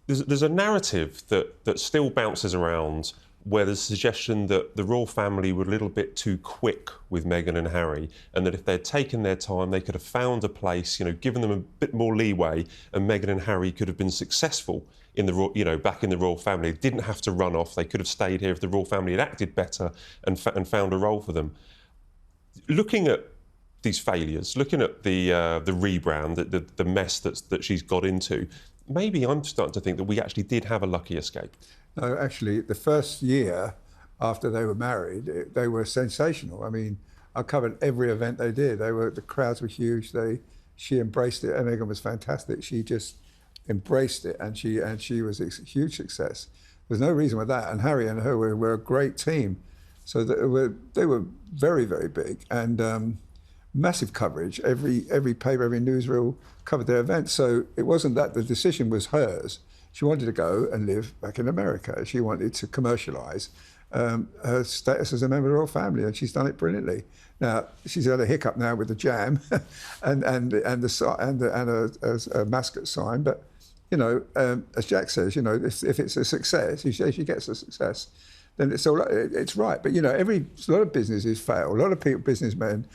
there's a narrative that still bounces around where there's a suggestion that the royal family were a little bit too quick with Meghan and Harry, and that if they'd taken their time, they could have found a place, given them a bit more leeway, and Meghan and Harry could have been successful in the, back in the royal family. They didn't have to run off. They could have stayed here if the royal family had acted better and found a role for them. Looking at these failures, looking at the rebrand, the mess that she's got into, maybe I'm starting to think that we actually did have a lucky escape. No, actually, the first year after they were married, they were sensational. I mean, I covered every event they did. The crowds were huge. She embraced it, and Meghan was fantastic. She just embraced it, and she was a huge success. There's no reason with that. And Harry and her were a great team. So they were very, very big, and massive coverage. Every paper, every newsreel covered their events. So it wasn't that the decision was hers. She wanted to go and live back in America. She wanted to commercialise her status as a member of the royal family, and she's done it brilliantly. Now she's had a hiccup now with the jam, and a mascot sign. But as Jack says, if it's a success, if she gets a success, then it's right. But a lot of businesses fail. A lot of businessmen,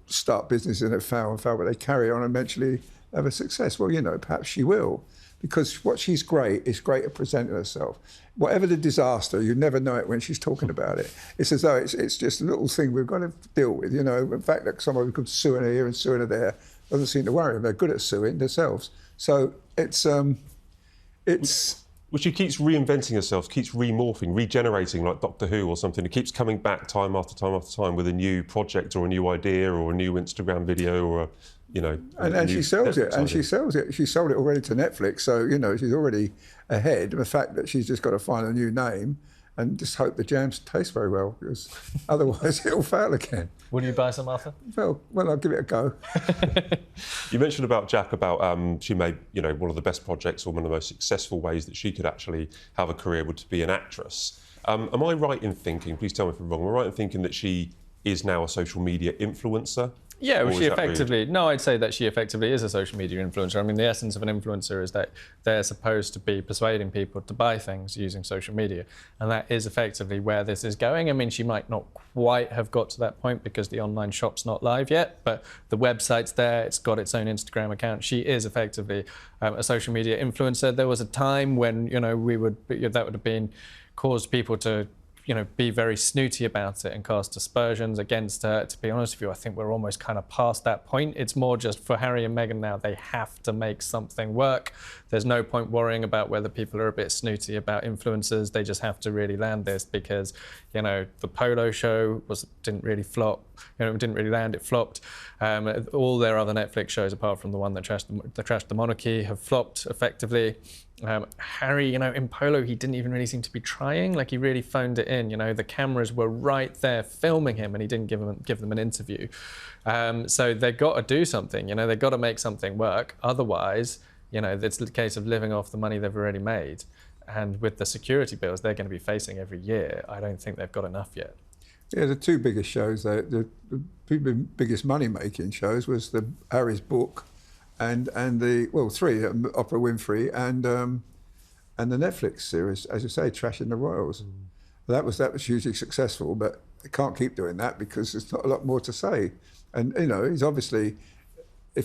start businesses and fail, but they carry on and eventually have a success. Well, perhaps she will. Because what she's great is great at presenting herself. Whatever the disaster, you never know it when she's talking about it. It's as though it's just a little thing we've got to deal with. The fact that someone could sue her here and sue her there doesn't seem to worry them. They're good at suing themselves. So it's. Well, she keeps reinventing herself, keeps remorphing, regenerating like Doctor Who or something. It keeps coming back time after time after time with a new project or a new idea or a new Instagram video or a. And she sells it, and she sells it. She sold it already to Netflix, so she's already ahead. The fact that she's just got to find a new name and just hope the jams taste very well, because otherwise it'll fail again. Will you buy some, Arthur? Well, I'll give it a go. You mentioned about Jack about she made one of the best projects or one of the most successful ways that she could actually have a career would be an actress. Am I right in thinking? Please tell me if I'm wrong. Am I right in thinking that she is now a social media influencer? Yeah, well, I'd say that she effectively is a social media influencer. I mean, the essence of an influencer is that they're supposed to be persuading people to buy things using social media. And that is effectively where this is going. I mean, she might not quite have got to that point because the online shop's not live yet, but the website's there, it's got its own Instagram account. She is effectively a social media influencer. There was a time when, that would have been caused people to be very snooty about it and cast aspersions against her. To be honest with you, I think we're almost kind of past that point. It's more just for Harry and Meghan now, they have to make something work. There's no point worrying about whether people are a bit snooty about influencers. They just have to really land this because, the Polo show didn't really flop. It didn't really land, it flopped. All their other Netflix shows, apart from the one that trashed the monarchy, have flopped effectively. Harry, in Polo, he didn't even really seem to be trying. Like, he really phoned it in. The cameras were right there filming him, and he didn't give them an interview. So they've got to do something. They've got to make something work. Otherwise, it's the case of living off the money they've already made. And with the security bills they're going to be facing every year, I don't think they've got enough yet. Yeah, the two biggest shows, the biggest money-making shows was Harry's book. And three, Oprah Winfrey and the Netflix series, as you say, Trashing the Royals. That was hugely successful, but they can't keep doing that because there's not a lot more to say. And he's obviously,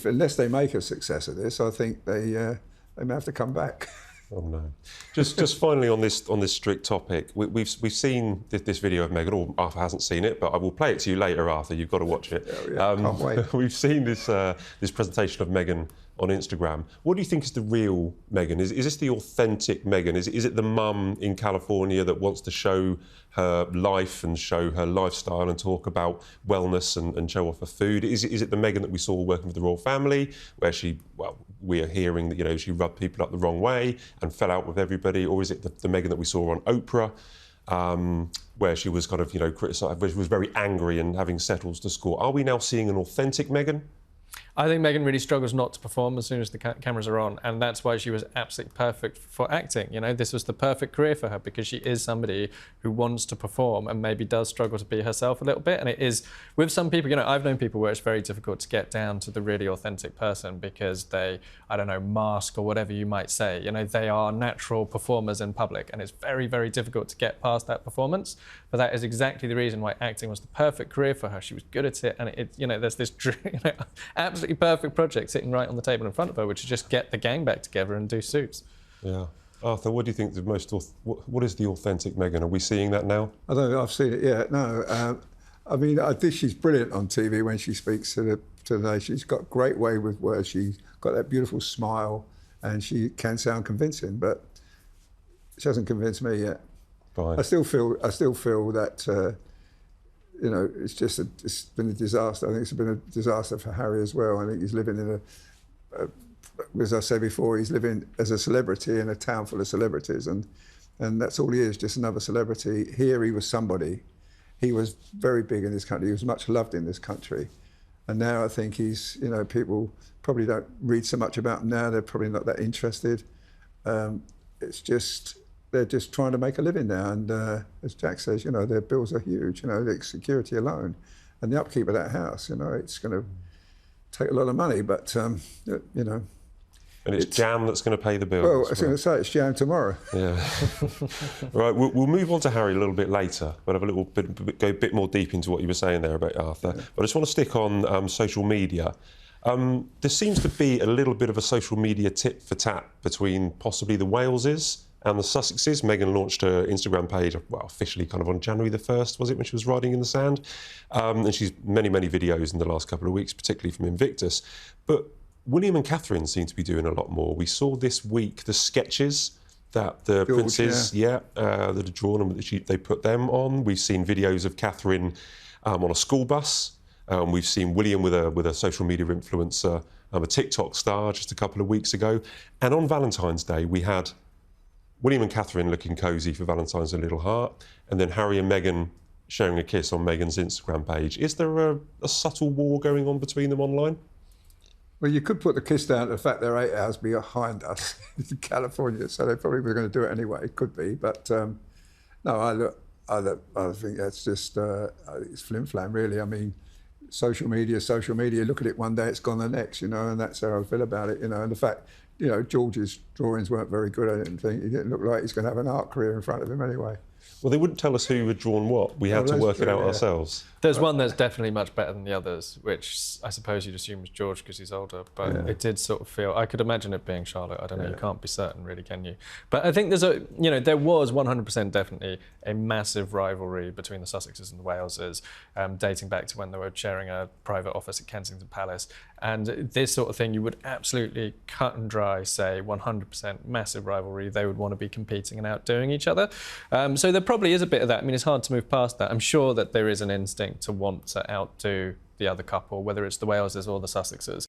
unless they make a success of this, I think they may have to come back. Oh no! Just finally on this strict topic, we've seen this video of Meghan. Or Arthur hasn't seen it, but I will play it to you later, Arthur. You've got to watch it. Oh, yeah. Can't wait. We've seen this presentation of Meghan on Instagram. What do you think is the real Meghan? Is this the authentic Meghan? Is it the mum in California that wants to show her life and show her lifestyle and talk about wellness and show off her food? Is it the Meghan that we saw working with the royal family, where we are hearing that she rubbed people up the wrong way and fell out with everybody, or is it the Meghan that we saw on Oprah, where she was kind of criticised, where she was very angry and having settles to score? Are we now seeing an authentic Meghan? I think Meghan really struggles not to perform as soon as the cameras are on, and that's why she was absolutely perfect for acting. You know, this was the perfect career for her because she is somebody who wants to perform and maybe does struggle to be herself a little bit. And it is, with some people, you know, I've known people where it's very difficult to get down to the really authentic person because they, I don't know, mask or whatever you might say. You know, they are natural performers in public, and it's very, very difficult to get past that performance. But that is exactly the reason why acting was the perfect career for her. She was good at it, and it you know, there's this absolutely perfect project sitting right on the table in front of her, which is just get the gang back together and do Suits. Yeah. Arthur, what do you think what is the authentic Meghan? Are we seeing that now? I don't know if I've seen it yet, no. I mean, I think she's brilliant on TV when she speaks to the nation. She's got a great way with words. She's got that beautiful smile, and she can sound convincing, but she hasn't convinced me yet. Fine. I still feel that you know, it's been a disaster. I think it's been a disaster for Harry as well. I think he's living in as I said before, he's living as a celebrity in a town full of celebrities, and that's all he is, just another celebrity. Here he was somebody. He was very big in this country. He was much loved in this country. And now I think he's, you know, people probably don't read so much about him now. They're probably not that interested. It's just, they're just trying to make a living now. And as Jack says, you know, their bills are huge, you know, the security alone. And the upkeep of that house, you know, it's going to take a lot of money, but, you know. And it's Jam that's going to pay the bills. Well, I was going to say, it's Jam tomorrow. Yeah. Right, we'll move on to Harry a little bit later, but have go a bit more deep into what you were saying there about Arthur. Yeah. But I just want to stick on social media. There seems to be a little bit of a social media tit for tat between possibly the Waleses and the Sussexes. Meghan launched her Instagram page, well, officially kind of on January the 1st, was it, when she was riding in the sand? And she's many videos in the last couple of weeks, particularly from Invictus. But William and Catherine seem to be doing a lot more. We saw this week the sketches that the princes, that are drawn and they put them on. We've seen videos of Catherine on a school bus. We've seen William with a social media influencer, a TikTok star just a couple of weeks ago. And on Valentine's Day, we had William and Catherine looking cosy for Valentine's, a little heart, and then Harry and Meghan sharing a kiss on Meghan's Instagram page. Is there a subtle war going on between them online? Well, you could put the kiss down to the fact they're 8 hours behind us in California, so they probably were going to do it anyway. It could be, but no. I think that's just it's flim flam, really. I mean, social media. Look at it one day, it's gone the next, you know, and that's how I feel about it, you know. And the fact, you know, George's drawings weren't very good. I didn't think he didn't look like he's going to have an art career in front of him anyway. Well, they wouldn't tell us who had drawn what. We had to work it out ourselves. There's one that's definitely much better than the others, which I suppose you'd assume is George because he's older, but it did sort of feel, I could imagine it being Charlotte. I don't know, you can't be certain really, can you? But I think there was 100% definitely a massive rivalry between the Sussexes and the Waleses, dating back to when they were sharing a private office at Kensington Palace. And this sort of thing, you would absolutely cut and dry say 100% massive rivalry. They would want to be competing and outdoing each other. So there probably is a bit of that. I mean, it's hard to move past that. I'm sure that there is an instinct to want to outdo the other couple, whether it's the Waleses or the Sussexes.